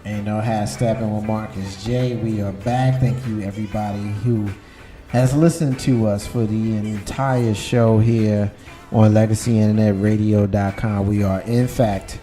Ain't no half stepping with Marcus J. We are back. Thank you, everybody who has listened to us for the entire show here on LegacyInternetRadio.com. We are, in fact,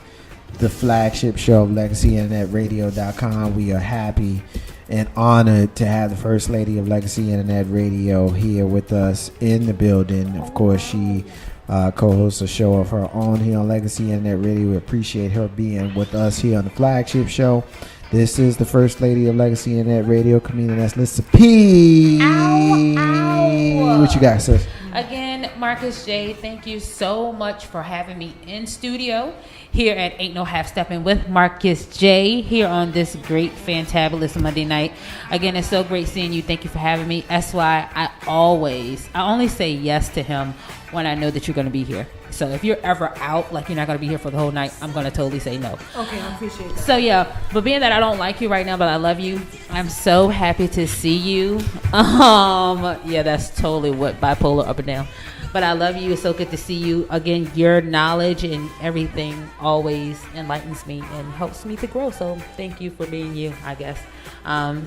the flagship show of LegacyInternetRadio.com. We are happy and honored to have the First Lady of Legacy Internet Radio here with us in the building. Of course, she co-hosts a show of her own here on Legacy Internet Radio. We appreciate her being with us here on the flagship show. This is the First Lady of Legacy Internet Radio, comedian that's Lisa P. Ow, ow. What you got, sis? Again, Marcus J, thank you so much for having me in studio here at Ain't No Half Steppin' with Marcus J here on this great, fantabulous Monday night. Again, it's so great seeing you. Thank you for having me. That's why I only say yes to him when I know that you're going to be here. So if you're ever out, like you're not going to be here for the whole night, I'm going to totally say no. Okay, I appreciate that. So yeah, but being that I don't like you right now, but I love you, I'm so happy to see you. Yeah, that's totally what bipolar up and down. But I love you. It's so good to see you. Again, your knowledge and everything always enlightens me and helps me to grow. So thank you for being you, I guess.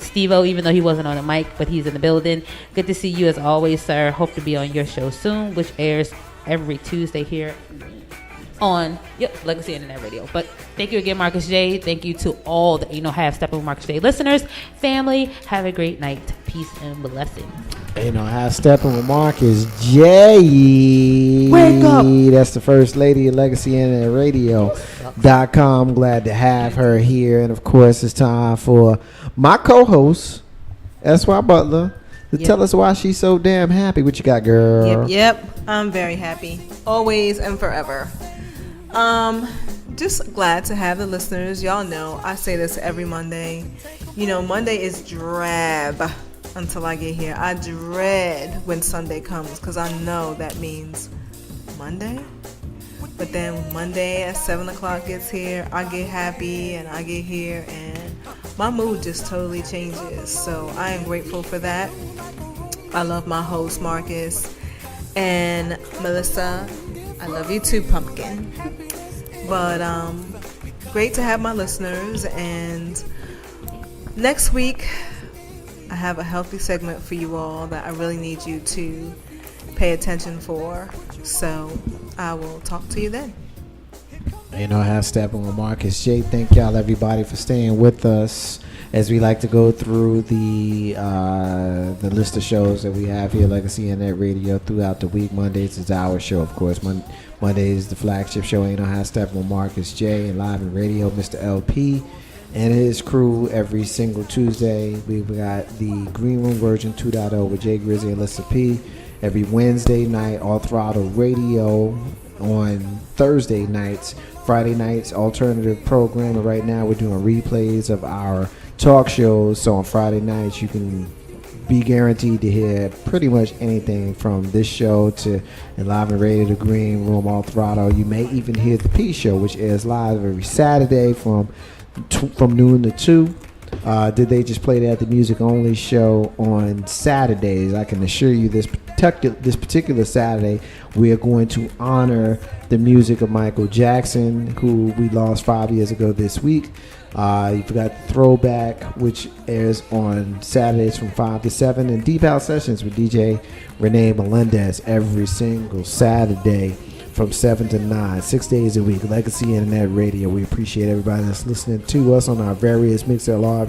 Steve-O, even though he wasn't on the mic, but he's in the building. Good to see you as always, sir. Hope to be on your show soon, which airs every Tuesday here on Legacy Internet Radio. But thank you again, Marcus J. Thank you to all the Ain't No Half Steppin' with Marcus J listeners. Family, have a great night. Peace and blessings. Ain't no half stepping with Marcus J. Wake up. That's the First Lady of Legacy Internet Radio.com. Glad to have her here. And of course, it's time for my co-host, S.Y. Butler, to tell us why she's so damn happy. What you got, girl? Yep. I'm very happy. Always and forever. Just glad to have the listeners. Y'all know I say this every Monday. You know, Monday is drab until I get here. I dread when Sunday comes because I know that means Monday. But then Monday at 7 o'clock gets here, I get happy and I get here and my mood just totally changes. So I am grateful for that. I love my host, Marcus. And Melissa, I love you too, Pumpkin. But great to have my listeners. And next week, I have a healthy segment for you all that I really need you to pay attention for. So I will talk to you then. Ain't no half stepping with Marcus J. Thank y'all, everybody, for staying with us as we like to go through the list of shows that we have here, Legacy Internet Radio, throughout the week. Mondays is our show, of course. Mondays is the flagship show, Ain't No Half Stepping with Marcus J. And live in radio, Mr. LP and his crew every single Tuesday. We've got the Green Room version 2.0 with Jay Grizzly and Lissa P. Every Wednesday night, All Throttle Radio. On Thursday nights, Friday nights, alternative programming. Right now, we're doing replays of our talk shows. So on Friday nights, you can be guaranteed to hear pretty much anything from this show to Live and Radio, the Green Room, All Throttle. You may even hear the P Show, which airs live every Saturday from noon to 2. Did they just play that at the Music Only show on Saturdays? I can assure you this particular Saturday, we are going to honor the music of Michael Jackson, who we lost 5 years ago this week. You've got Throwback, which airs on Saturdays from 5 to 7, and Deep House Sessions with DJ Renee Melendez every single Saturday from 7 to 9, 6 days a week. Legacy Internet Radio. We appreciate everybody that's listening to us on our various MixLR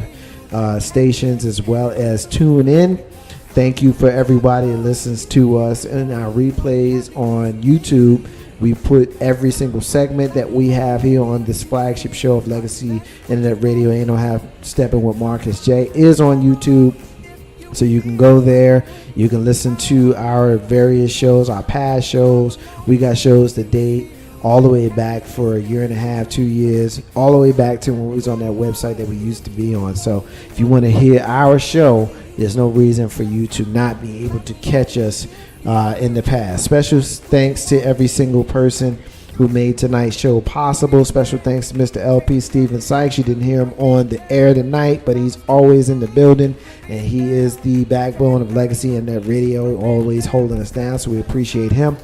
stations, as well as tune in. Thank you for everybody that listens to us in our replays on YouTube. We put every single segment that we have here on this flagship show of Legacy Internet Radio, Ain't No Half Steppin' with Marcus J, is on YouTube. So you can go there. You can listen to our various shows, our past shows. We got shows to date all the way back for a year and a half, 2 years, all the way back to when we was on that website that we used to be on. So if you want to hear our show, there's no reason for you to not be able to catch us in the past. Special thanks to every single person who made tonight's show possible. Special thanks to Mr. LP Steven Sykes. You didn't hear him on the air tonight, but he's always in the building, and he is the backbone of Legacy and Net Radio, always holding us down, so we appreciate him.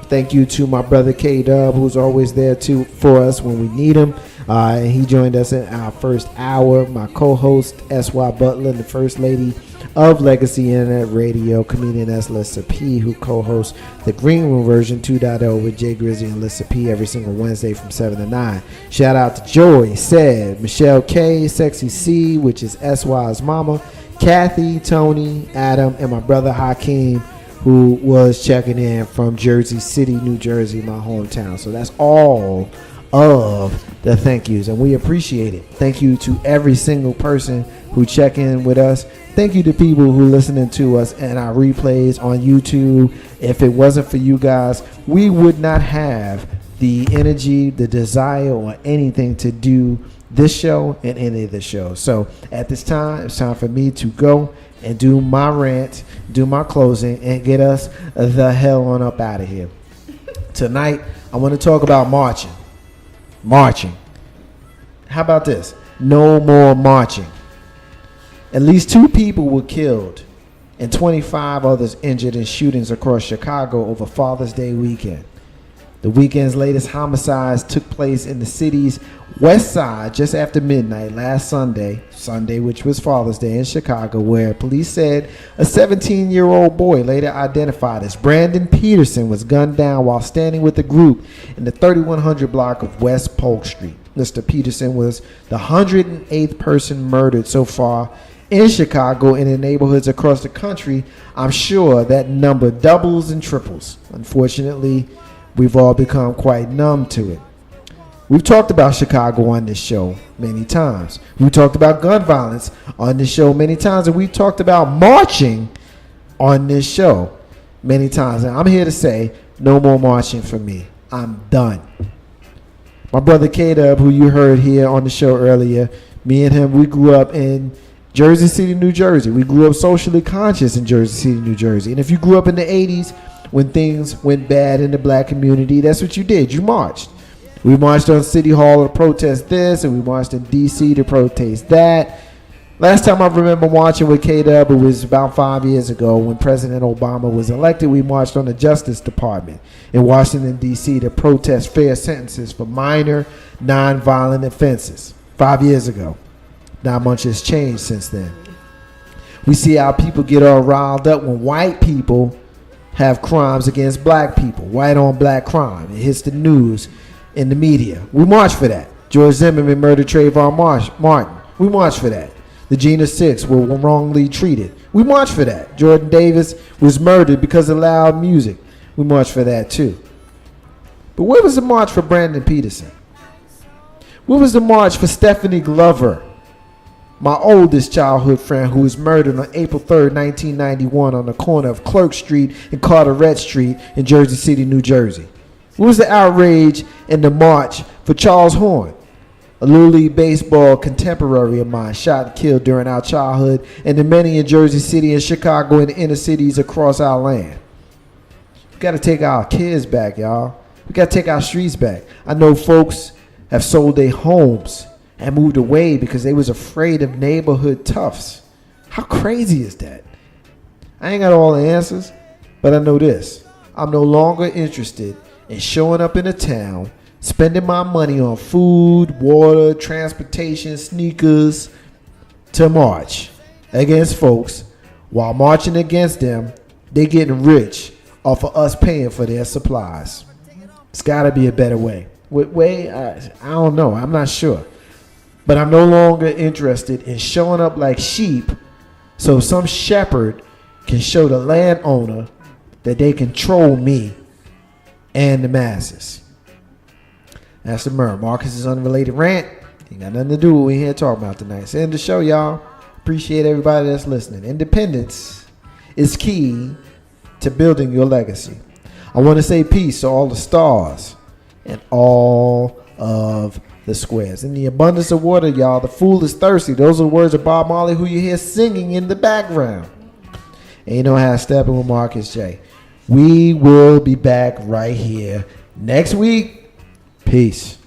Thank you to my brother K-Dub, who's always there too for us when we need him. And he joined us in our first hour. My co-host, S.Y. Butler, the first lady of Legacy Internet Radio, comedian S. Lissa P, who co-hosts the Green Room version 2.0 with Jay Grizzy and Lissa P every single Wednesday from 7 to 9. Shout out to Joy, Sed, Michelle K, Sexy C, which is SY's mama, Kathy, Tony, Adam, and my brother Hakeem, who was checking in from Jersey City, New Jersey, my hometown. So that's all of the thank yous, and we appreciate it. Thank you to every single person who check in with us. Thank you to people who listening to us and our replays on YouTube. If it wasn't for you guys, we would not have the energy, the desire, or anything to do this show and any of the shows. So at this time, it's time for me to go and do my rant, do my closing, and get us the hell on up out of here. Tonight, I want to talk about marching. Marching. How about this? No more marching. At least 2 people were killed and 25 others injured in shootings across Chicago over Father's Day weekend. The weekend's latest homicides took place in the city's west side just after midnight last Sunday, which was Father's Day in Chicago, where police said a 17-year-old boy, later identified as Brandon Peterson, was gunned down while standing with a group in the 3100 block of West Polk Street. Mr. Peterson was the 108th person murdered so far in Chicago and in neighborhoods across the country. I'm sure that number doubles and triples. Unfortunately, we've all become quite numb to it. We've talked about Chicago on this show many times. We've talked about gun violence on this show many times. And we've talked about marching on this show many times. And I'm here to say, no more marching for me. I'm done. My brother K-Dub, who you heard here on the show earlier, me and him, we grew up in Jersey City, New Jersey. We grew up socially conscious in Jersey City, New Jersey. And if you grew up in the 80s, when things went bad in the black community, that's what you did. You marched. We marched on City Hall to protest this, and we marched in D.C. to protest that. Last time I remember marching with K-Dub, it was about 5 years ago when President Obama was elected. We marched on the Justice Department in Washington, D.C. to protest fair sentences for minor, nonviolent offenses. 5 years ago. Not much has changed since then. We see how people get all riled up when white people have crimes against black people, white on black crime. It hits the news in the media. We march for that. George Zimmerman murdered Trayvon Martin. We march for that. The Jena 6 were wrongly treated. We march for that. Jordan Davis was murdered because of loud music. We march for that too. But where was the march for Brandon Peterson? Where was the march for Stephanie Glover, my oldest childhood friend, who was murdered on April 3rd, 1991 on the corner of Clerk Street and Carteret Street in Jersey City, New Jersey? What was the outrage and the march for Charles Horn, a Little League Baseball contemporary of mine, shot and killed during our childhood, and the many in Jersey City and Chicago and the inner cities across our land? We got to take our kids back, y'all. We got to take our streets back. I know folks have sold their homes and moved away because they was afraid of neighborhood toughs. How crazy is that? I ain't got all the answers, but I know this. I'm no longer interested in showing up in a town, spending my money on food, water, transportation, sneakers, to march against folks. While marching against them, they getting rich off of us paying for their supplies. It's got to be a better way. What way? I don't know. I'm not sure. But I'm no longer interested in showing up like sheep so some shepherd can show the landowner that they control me and the masses. That's the murder. Marcus's unrelated rant. Ain't got nothing to do with what we here talking about tonight. It's the end of the show, y'all. Appreciate everybody that's listening. Independence is key to building your legacy. I want to say peace to all the stars and all of the squares. In the abundance of water, y'all, the fool is thirsty. Those are the words of Bob Marley, who you hear singing in the background. And you know how Steppin with Marcus J. We will be back right here next week. Peace.